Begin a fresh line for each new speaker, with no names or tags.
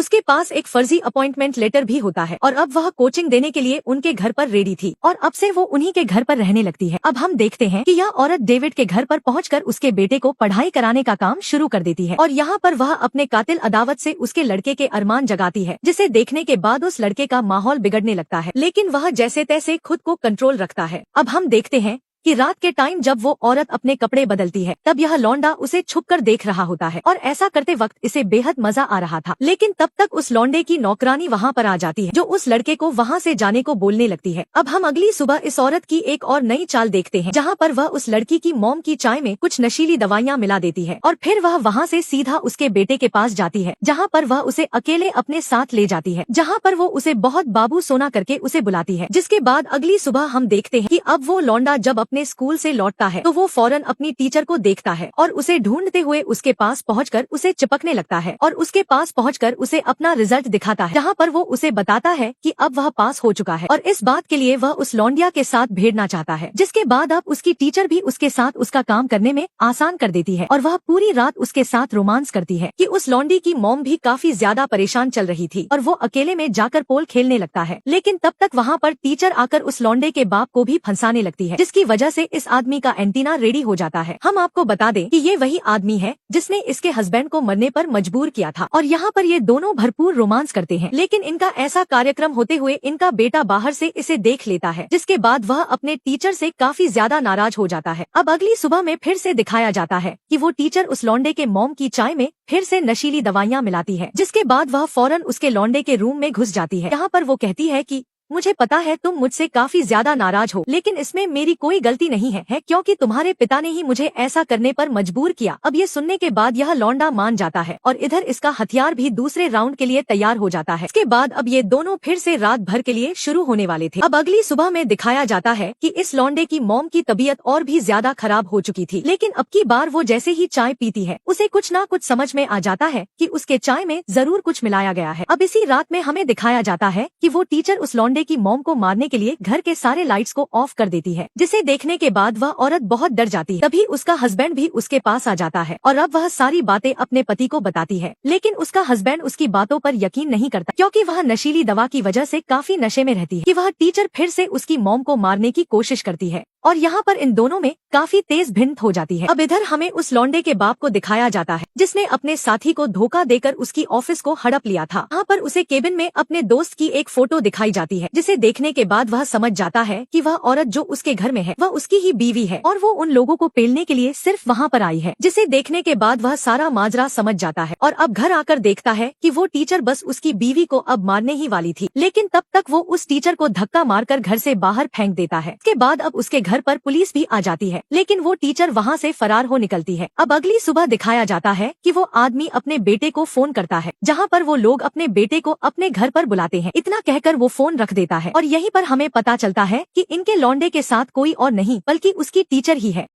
उसके पास एक फर्जी अपॉइंटमेंट लेटर भी होता है और अब वह कोचिंग देने के लिए उनके घर पर रेडी थी और अब से वो उन्हीं के घर पर रहने लगती है। अब हम देखते हैं कि यह औरत डेविड के घर पर पहुंचकर उसके बेटे को पढ़ाई कराने का काम शुरू कर देती है और यहाँ पर वह अपने कातिल अदावत से उसके लड़के के अरमान जगाती है, जिसे देखने के बाद उस लड़के का माहौल बिगड़ने लगता है, लेकिन वह जैसे तैसे खुद को कंट्रोल रखता है। अब हम देखते हैं कि रात के टाइम जब वो औरत अपने कपड़े बदलती है तब यह लौंडा उसे छुपकर देख रहा होता है और ऐसा करते वक्त इसे बेहद मजा आ रहा था, लेकिन तब तक उस लौंडे की नौकरानी वहाँ पर आ जाती है जो उस लड़के को वहाँ से जाने को बोलने लगती है। अब हम अगली सुबह इस औरत की एक और नई चाल देखते हैं, जहाँ पर वह उस लड़की की मॉम की चाय में कुछ नशीली दवाइयाँ मिला देती है और फिर वह वहाँ से सीधा उसके बेटे के पास जाती है, जहाँ पर वह उसे अकेले अपने साथ ले जाती है, जहाँ पर वो उसे बहुत बाबू सोना करके उसे बुलाती है। जिसके बाद अगली सुबह हम देखते हैं कि अब वो लौंडा जब अपने स्कूल से लौटता है तो वो फौरन अपनी टीचर को देखता है और उसे ढूंढते हुए उसके पास पहुंचकर उसे चिपकने लगता है और उसके पास पहुंचकर उसे अपना रिजल्ट दिखाता है, जहां पर वो उसे बताता है कि अब वह पास हो चुका है और इस बात के लिए वह उस लौंडिया के साथ भिड़ना चाहता है। जिसके बाद अब उसकी टीचर भी उसके साथ उसका काम करने में आसान कर देती है और वह पूरी रात उसके साथ रोमांस करती है कि उस लौंडी की मॉम भी काफी ज्यादा परेशान चल रही थी और वो अकेले में जाकर पोल खेलने लगता है, लेकिन तब तक वहाँ पर टीचर आकर उस लौंडे के बाप को भी फंसाने लगती है, जिसकी वजह से इस आदमी का एंटीना रेडी हो जाता है। हम आपको बता दें कि ये वही आदमी है जिसने इसके हस्बैंड को मरने पर मजबूर किया था और यहाँ पर ये दोनों भरपूर रोमांस करते हैं, लेकिन इनका ऐसा कार्यक्रम होते हुए इनका बेटा बाहर से इसे देख लेता है, जिसके बाद वह अपने टीचर से काफी ज्यादा नाराज हो जाता है। अब अगली सुबह में फिर से दिखाया जाता है कि वो टीचर उस लौंडे के मॉम की चाय में फिर से नशीली दवाइयाँ मिलाती है, जिसके बाद वह फौरन उसके लौंडे के रूम में घुस जाती है। यहाँ पर वो कहती है कि मुझे पता है तुम मुझसे काफी ज्यादा नाराज हो, लेकिन इसमें मेरी कोई गलती नहीं है क्योंकि तुम्हारे पिता ने ही मुझे ऐसा करने पर मजबूर किया। अब ये सुनने के बाद यह लौंडा मान जाता है और इधर इसका हथियार भी दूसरे राउंड के लिए तैयार हो जाता है। इसके बाद अब ये दोनों फिर से रात भर के लिए शुरू होने वाले थे। अब अगली सुबह में दिखाया जाता है कि इस लौंडे की मॉम की तबीयत और भी ज्यादा खराब हो चुकी थी, लेकिन अब की बार वो जैसे ही चाय पीती है उसे कुछ ना कुछ समझ में आ जाता है कि उसके चाय में जरूर कुछ मिलाया गया है। अब इसी रात में हमें दिखाया जाता है कि वो टीचर उस लौंडे की मॉम को मारने के लिए घर के सारे लाइट्स को ऑफ कर देती है, जिसे देखने के बाद वह औरत बहुत डर जाती है। तभी उसका हस्बैंड भी उसके पास आ जाता है और अब वह सारी बातें अपने पति को बताती है, लेकिन उसका हस्बैंड उसकी बातों पर यकीन नहीं करता क्योंकि वह नशीली दवा की वजह से काफी नशे में रहती है कि वह टीचर फिर से उसकी मॉम को मारने की कोशिश करती है और यहाँ पर इन दोनों में काफी तेज भिन्नता हो जाती है। अब इधर हमें उस लौंडे के बाप को दिखाया जाता है जिसने अपने साथी को धोखा देकर उसकी ऑफिस को हड़प लिया था। यहाँ पर उसे केबिन में अपने दोस्त की एक फोटो दिखाई जाती है, जिसे देखने के बाद वह समझ जाता है कि वह औरत जो उसके घर में है वह उसकी ही बीवी है और वो उन लोगों को पेलने के लिए सिर्फ वहाँ पर आई है, जिसे देखने के बाद वह सारा माजरा समझ जाता है और अब घर आकर देखता है कि वो टीचर बस उसकी बीवी को अब मारने ही वाली थी, लेकिन तब तक वो उस टीचर को धक्का मारकर घर से बाहर फेंक देता है। इसके बाद अब उसके घर पर पुलिस भी आ जाती है, लेकिन वो टीचर वहाँ से फरार हो निकलती है। अब अगली सुबह दिखाया जाता है कि वो आदमी अपने बेटे को फोन करता है, जहाँ पर वो लोग अपने बेटे को अपने घर पर बुलाते हैं। इतना कहकर वो फोन रख देता है और यहीं पर हमें पता चलता है कि इनके लौंडे के साथ कोई और नहीं बल्कि उसकी टीचर ही है।